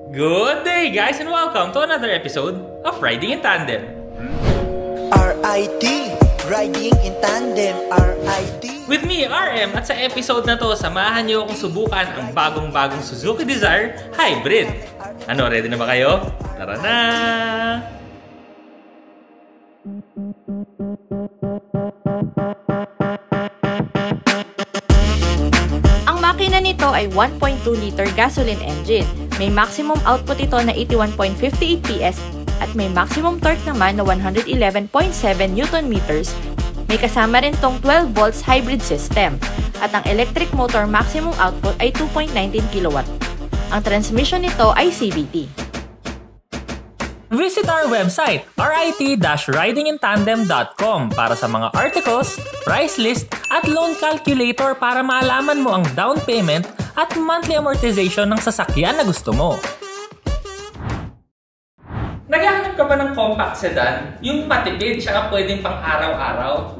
Good day, guys, and welcome to another episode of Riding in Tandem. RIT, Riding in Tandem, RIT. With me, RM, at sa episode na to, samahan niyo akong subukan ang bagong-bagong Suzuki Dzire Hybrid. Ano, ready na ba kayo? Tara na! Ang makina nito ay 1.2-liter gasoline engine. May maximum output ito na 81.58 PS at may maximum torque naman na 111.7 Nm. May kasama rin tong 12 volts hybrid system at ang electric motor maximum output ay 2.19 kW. Ang transmission nito ay CVT. Visit our website, rit-ridingintandem.com para sa mga articles, price list, at loan calculator para malaman mo ang down payment at monthly amortization ng sasakyan na gusto mo. Naghahanap ka ba ng compact sedan? Yung matipid, tsaka pwedeng pang araw-araw?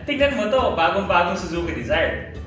Tignan mo to, bagong-bagong Suzuki Dzire.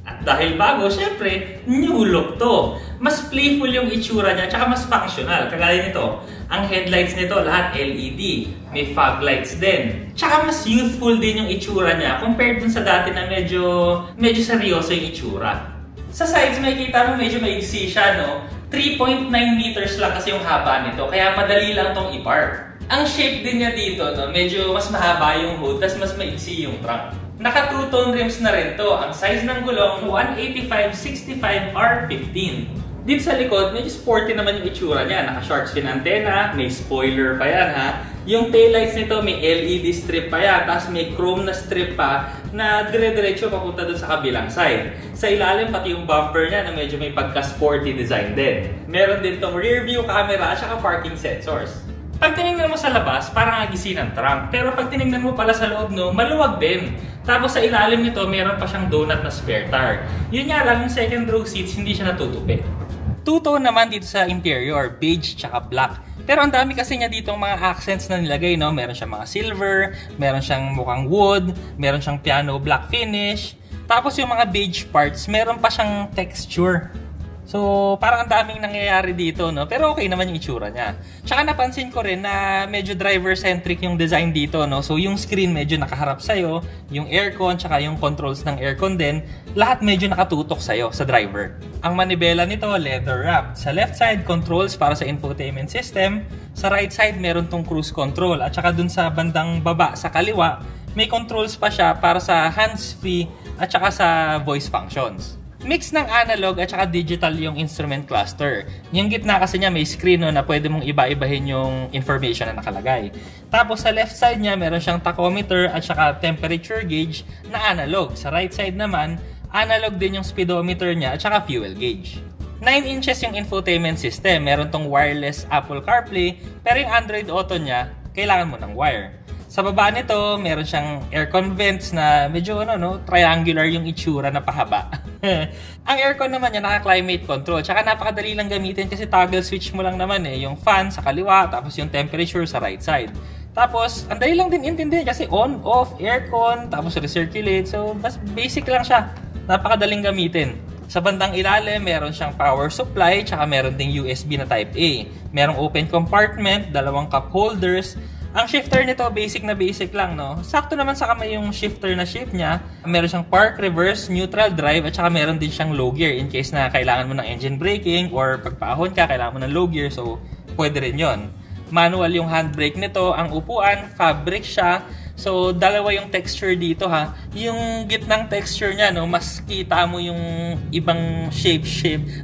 At dahil bago, syempre, new look to. Mas playful yung itsura niya, tsaka mas functional. Kagaya nito, ang headlights nito lahat LED. May fog lights din. Tsaka mas youthful din yung itsura niya compared dun sa dati na medyo seryoso yung itsura. Sa sides, makikita mo medyo maigsi siya, no? 3.9 meters lang kasi yung haba nito, kaya madali lang tong i-park. Ang shape din niya dito, no? Medyo mas mahaba yung hood, tas mas maigsi yung trunk. Naka 2-tone rims na rin to. Ang size ng gulong, 185/65 R15. Dito sa likod, medyo sporty naman yung itsura niya. Naka-shark fin antenna, may spoiler pa yan ha. Yung taillights nito, may LED strip pa yan, tapos may chrome na strip pa na dire-diretso papunta dun sa kabilang side. Sa ilalim, pati yung bumper niya na medyo may pagka-sporty design din. Meron din tong rear view camera at saka parking sensors. Pag tinignan mo sa labas, parang agisi ng trunk. Pero pag tinignan mo pala sa loob, no, maluwag din. Tapos sa ilalim nito, meron pa siyang donut na spare tire. Yun nga lang, yung second row seats, hindi siya natutupi. Two-tone naman dito sa interior, beige tsaka black. Pero ang dami kasi niya ditong mga accents na nilagay, no? Meron siyang mga silver, meron siyang mukhang wood, meron siyang piano black finish. Tapos yung mga beige parts, meron pa siyang texture. So, parang ang daming nangyayari dito, no? Pero okay naman yung itsura niya. Tsaka napansin ko rin na medyo driver-centric yung design dito, no? So, yung screen medyo nakaharap sa'yo, yung aircon, tsaka yung controls ng aircon din, lahat medyo nakatutok sa'yo, sa driver. Ang manibela nito, leather wrapped. Sa left side, controls para sa infotainment system. Sa right side, meron tong cruise control. At tsaka dun sa bandang baba, sa kaliwa, may controls pa siya para sa hands-free at tsaka sa voice functions. Mix ng analog at saka digital yung instrument cluster. Yung gitna kasi niya may screen, no, na pwede mong iba-ibahin yung information na nakalagay. Tapos sa left side niya meron siyang tachometer at saka temperature gauge na analog. Sa right side naman, analog din yung speedometer niya at saka fuel gauge. 9 inches yung infotainment system. Meron tong wireless Apple CarPlay, pero yung Android Auto niya, kailangan mo ng wire. Sa baba nito, meron siyang aircon vents na medyo triangular yung itsura na pahaba. Ang aircon naman niya naka-climate control. Tsaka napakadali lang gamitin kasi toggle switch mo lang naman yung fan sa kaliwa, tapos yung temperature sa right side. Tapos, ang dali lang din intindihin kasi on, off, aircon, tapos recirculate. So, basic lang siya. Napakadaling gamitin. Sa bandang ilalim, meron siyang power supply, tsaka meron ding USB na Type A. Merong open compartment, dalawang cup holders. Ang shifter nito, basic na basic lang, no? Sakto naman sa kamay yung shifter na shape niya. Meron siyang park, reverse, neutral drive, at saka meron din siyang low gear in case na kailangan mo ng engine braking or pagpaahon ka, kailangan mo ng low gear, so pwede rin yon. Manual yung handbrake nito. Ang upuan, fabric siya. So, dalawa yung texture dito, ha. Yung gitnang texture niya, no, mas kita mo yung ibang shape,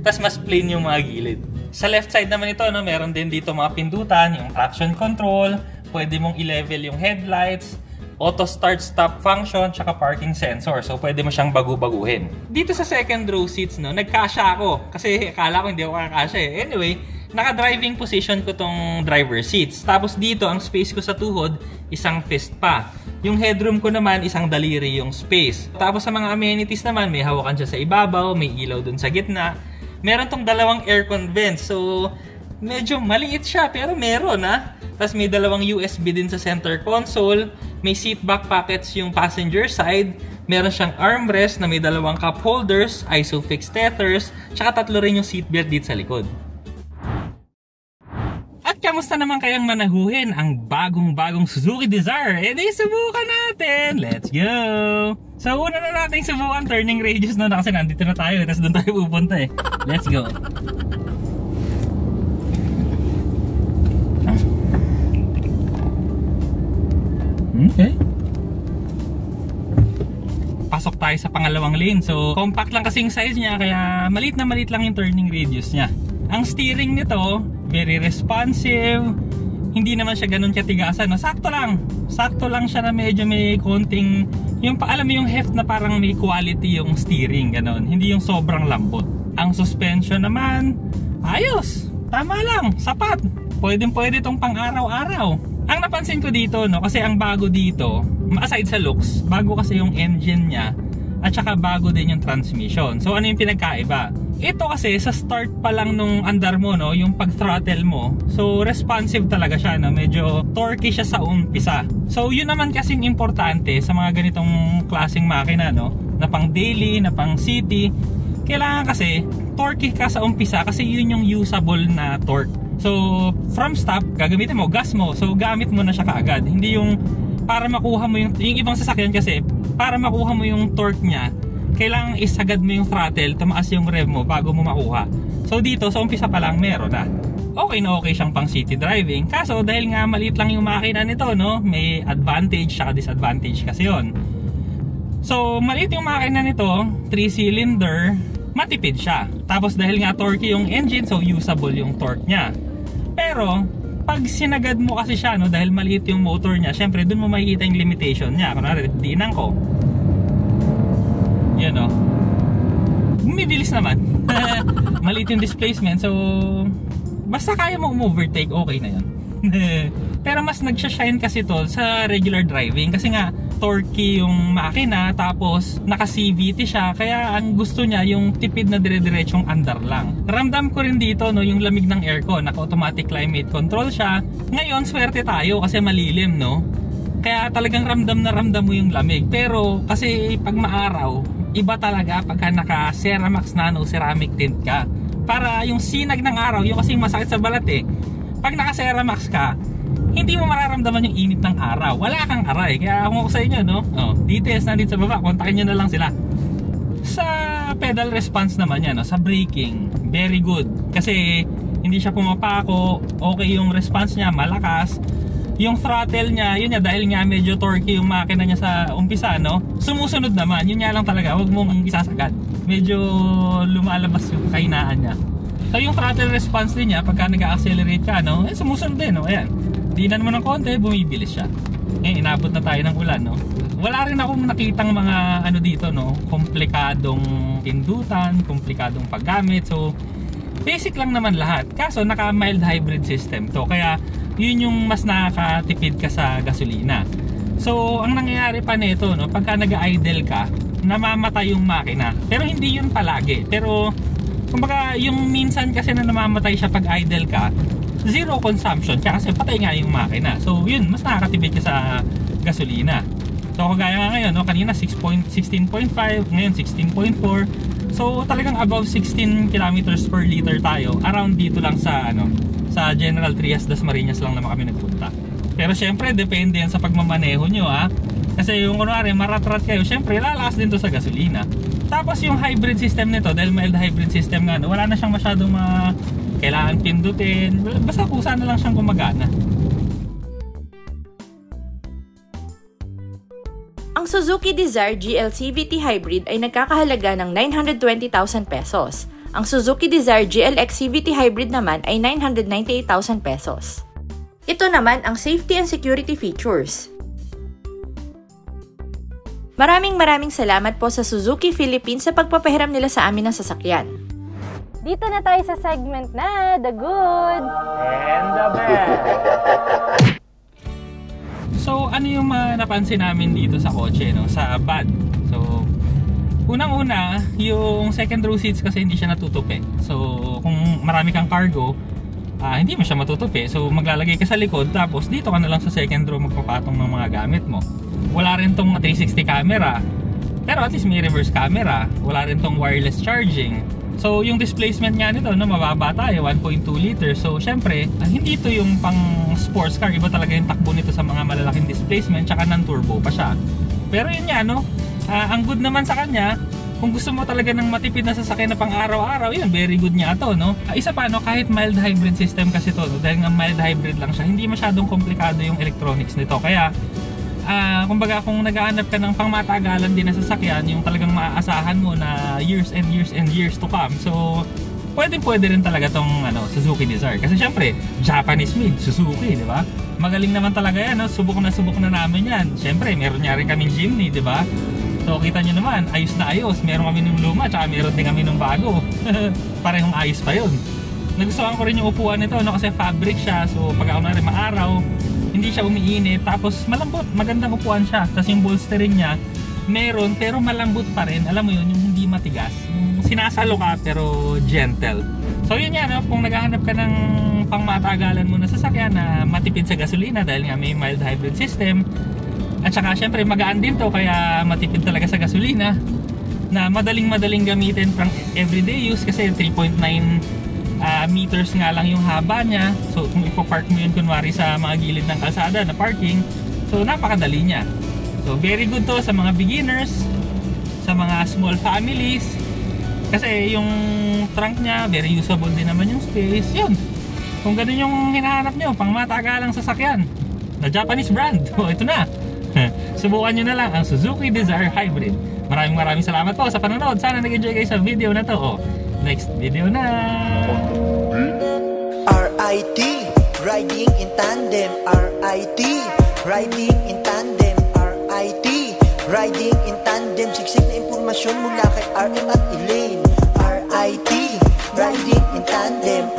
tas mas plain yung mga gilid. Sa left side naman ito, no, meron din dito mga pindutan, yung traction control, pwede mong i-level yung headlights, auto start-stop function, tsaka parking sensor. So, pwede mo siyang bagu-baguhin. Dito sa second row seats, no, nagkasya ako. Kasi akala ko hindi ako kakasya eh. Anyway, naka-driving position ko tong driver seats. Tapos dito, ang space ko sa tuhod, isang fist pa. Yung headroom ko naman, isang daliri yung space. Tapos sa mga amenities naman, may hawakan siya sa ibabaw, may ilaw dun sa gitna. Meron tong dalawang aircon vents. So, medyo maliit siya, pero meron, ha. Tapos may dalawang USB din sa center console. May seat back pockets yung passenger side. Meron siyang armrest na may dalawang cup holders, ISOFIX tethers, tsaka tatlo rin yung seatbelt dito sa likod. kamusta naman kayang manahuhin ang bagong-bagong Suzuki Dzire? Eh di subukan natin! Let's go! So una na natin subukan turning radius na kasi nandito na tayo, tapos doon tayo pupunta eh. Let's go! Okay. Pasok tayo sa pangalawang lane. So compact lang kasi yung size niya, kaya maliit na maliit lang yung turning radius niya. Ang steering nito, very responsive. Hindi naman siya ganun katigasan. No? Sakto lang siya na medyo may konting, yung alam mo yung heft na parang may quality yung steering, ganun. Hindi yung sobrang lambot. Ang suspension naman, ayos. Tama lang, sapat. Pwede itong pang araw-araw. Ang napansin ko dito, no, kasi ang bago dito, aside sa looks, bago kasi yung engine niya at saka bago din yung transmission. So ano yung pinagkaiba? Ito kasi sa start pa lang nung andar mo, no, yung pag-throttle mo, so responsive talaga siya, no, medyo torquey siya sa umpisa. So yun naman kasing importante sa mga ganitong klaseng makina, no, na pang daily, na pang city. Kailangan kasi torquey ka sa umpisa kasi yun yung usable na torque. So from stop, gagamitin mo, gas mo, so gamit mo na siya kaagad. Hindi yung para makuha mo yung ibang sasakyan kasi, para makuha mo yung torque niya, kailangan isagad mo yung throttle, tumaas yung rev mo bago mo makuha. So dito, sa umpisa pa lang meron na. Okay na okay siyang pang city driving. Kaso dahil nga maliit lang yung makina nito, no, may advantage saka disadvantage kasi yon. So maliit yung makina nito, 3-cylinder, matipid siya. Tapos dahil nga torquey yung engine, so usable yung torque niya. Pero pag sinagad mo kasi siya, no, dahil maliit yung motor niya, syempre dun mo makikita yung limitation niya. Kunwari, diinan ko. Yan o. Bumibilis naman. Maliit yung displacement. So basta kaya mo overtake, okay na yan. Pero mas nagsashine kasi to sa regular driving. Kasi nga torquey yung makina, tapos naka CVT siya, kaya ang gusto niya yung tipid na dire-diretsong andar lang. Ramdam ko rin dito, no, yung lamig ng aircon, naka automatic climate control siya. Ngayon swerte tayo kasi malilim, no, kaya talagang ramdam na ramdam mo yung lamig. Pero kasi pag maaraw, iba talaga pagka naka Ceramax Nano ceramic tint ka, para yung sinag ng araw, yung kasi masakit sa balat eh. Pag naka Ceramax ka, hindi mo mararamdaman yung init ng araw. Wala kang aray. Kaya ako sa inyo, no, details na dito sa baba, kontakin nyo na lang sila. Sa pedal response naman yan, no, sa braking, very good. Kasi hindi siya pumapako, okay yung response niya, malakas. Yung throttle niya, yun nga, dahil nga medyo torquey yung makina niya sa umpisa, no, sumusunod naman. Yun nga lang talaga, huwag mong isasagad. Medyo lumalabas yung kahinaan niya. So yung throttle response din niya, pagka nag-accelerate ka, no, sumusunod din, no, ayan. Dinan mo ng konti, bumibilis siya. Inabot na tayo ng ulan, no. Wala rin akong nakitang mga ano dito, no, komplikadong pindutan, komplikadong paggamit. So basic lang naman lahat. Kaso naka mild hybrid system to, kaya yun yung mas nakakatipid ka sa gasolina. So ang nangyayari pa nito, no, pagka nag-idle ka, namamatay yung makina. Pero hindi yun palagi. Pero kumbaga yung minsan kasi na namamatay siya pag idle ka, zero consumption kasi patay nga yung makina. So yun, mas nakakatipid ka sa gasolina. So kagaya nga ngayon, no, kanina 16.5, ngayon 16.4. So talagang above 16 kilometers per liter tayo. Around dito lang sa ano, sa General Trias Das Marinas lang naman kami nagpunta. Pero syempre depende yan sa pagmamaneho nyo, ha. Kasi yung kunwari maratrat kayo, syempre lalakas din to sa gasolina. Tapos yung hybrid system nito, dahil mild hybrid system nga, no, wala na siyang masyadong kailangan pindutin, basta kusa na lang siyang gumagana. Ang Suzuki Dzire GL CVT Hybrid ay nagkakahalaga ng 920,000 pesos. Ang Suzuki Dzire GLX CVT Hybrid naman ay 998,000 pesos. Ito naman ang safety and security features. Maraming salamat po sa Suzuki Philippines sa pagpapahiram nila sa amin ng sasakyan. Dito na tayo sa segment na The Good and the Bad. So ano yung napansin namin dito sa kotse, no, sa bad? So unang-una, yung second row seats kasi hindi siya natutupi. So kung marami kang cargo, hindi mo siya matutupi. So maglalagay ka sa likod, tapos dito ka na lang sa second row magpapatong ng mga gamit mo. Wala rin tong 360 camera, pero at least may reverse camera. Wala rin tong wireless charging. So yung displacement nga nito, no, mababa tayo, 1.2 liter. So syempre, hindi ito yung pang sports car. Iba talaga yung takbo nito sa mga malalaking displacement, tsaka non-turbo pa siya. Pero yun nga, no, ang good naman sa kanya, kung gusto mo talaga ng matipid na sasakyan na pang araw-araw, yun, very good niya ito, no. Isa pa, no, kahit mild hybrid system kasi to, no, dahil nga mild hybrid lang siya, hindi masyadong komplikado yung electronics nito. Kaya kumbaga kung naghahanap ka ng pangmatagalan din na sasakyan, yung talagang maaasahan mo na years and years and years to come, so pwede rin talaga tong Suzuki Dzire. Kasi syempre, Japanese made Suzuki, di ba? Magaling naman talaga yan, no? Subok na namin yan. Syempre, meron niya rin kaming Jimny, di ba? So kita nyo naman, ayos na ayos. Meron kami ng luma, tsaka meron din kami ng bago. Parehong ayos pa yun. Nagustuhan ko rin yung upuan nito, no? Kasi fabric siya, so pag ako na rin maaraw, hindi siya umiinit, tapos malambot, magandang upuan siya. Tapos yung bolstering niya, meron pero malambot pa rin. Alam mo yun, yung hindi matigas, yung sinasalo ka pero gentle. So yun yan, no? Kung naghahanap ka ng pangmatagalan mo na sasakyan na matipid sa gasolina dahil nga may mild hybrid system, at saka syempre magaan din to, kaya matipid talaga sa gasolina, na madaling gamitin pang everyday use kasi 3.9 meters nga lang yung haba niya. So kung ipo-park mo yun kunwari sa mga gilid ng kalsada na parking, so napakadali niya. So very good to sa mga beginners, sa mga small families, kasi yung trunk niya very usable din naman yung space. Yun, kung ganun yung hinahanap nyo, pang matagalang sasakyan na Japanese brand, ito na. Subukan nyo na lang ang Suzuki Dzire Hybrid. Maraming salamat po sa panonood. Sana nag-enjoy kayo sa video na to. Next video na. RIT, riding in tandem. RIT, riding in tandem. RIT, riding in tandem. Siksik na impormasyon mula kay RM at Elaine. RIT, riding in tandem.